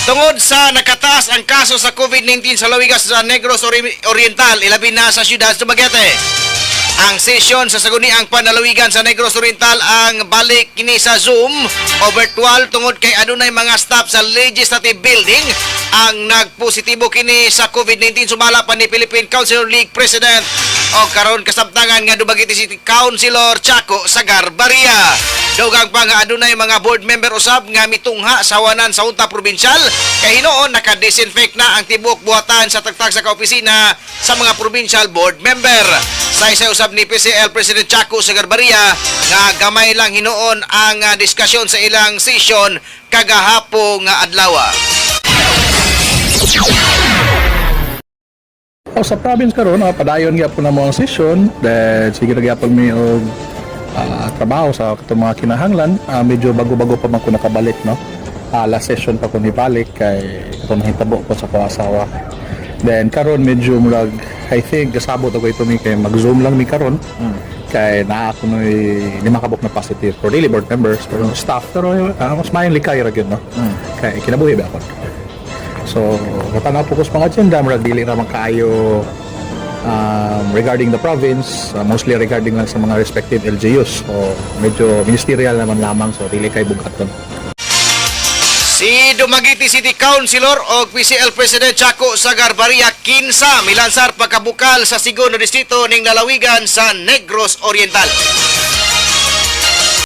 Tungod sa nakataas ang kaso sa COVID-19 sa Lawigan sa Negros Oriental, ilabi na sa siyudad sa Dumaguete. Ang sesyon sa saguniang panalawigan sa Negros Oriental ang balik kini sa Zoom o virtual tungod kay adunay mga staff sa Legislative Building ang nagpositibo kini sa COVID-19 sumala pa ni Philippine Councilor League President o karon kasabtangan nga Dumaguete City Councilor Chaco Sagar-Barria. Dugang pa nga adunay mga board member usab nga mitungha sa wanan sa unta probinsyal kay hinoon naka-disinfect na ang tibok buhatan sa tagtag sa kaopisina sa mga provincial board member. Sa isa usab ni PCL President Chaco Sagar-Barria nga gamay lang hinoon ang diskusyon sa ilang session kagahapong adlaw. Sa province karon padayon gyapon na mo ang session dahil sige gyapon mi og trabaho sa katong mga kinahanglan. Medyo bago-bago pa man ko nakabalik, no. Last session pa ko ni balik kay katong mahitabo ko sa asawa. Then karon medyo murag I think gasabot ako ito mi kay mag-zoom lang mi karon. Kay naa ako no lima kabok na positive for daily board members pero staff pero mas maayong likay ra gyud, no. Kay kinabuhi ba ako. So, katanaw po ko sa mga agenda, murag dili ra man kaayo regarding the province, mostly regarding lang sa mga respective LGUs. So, medyo ministerial naman lamang, so dili kay bugaton. Si Dumaguete City Councilor o PCL President Chaco Sagar-Barria kinsa milansar pagkabukal sa Segundo Distrito ning lalawigan sa Negros Oriental.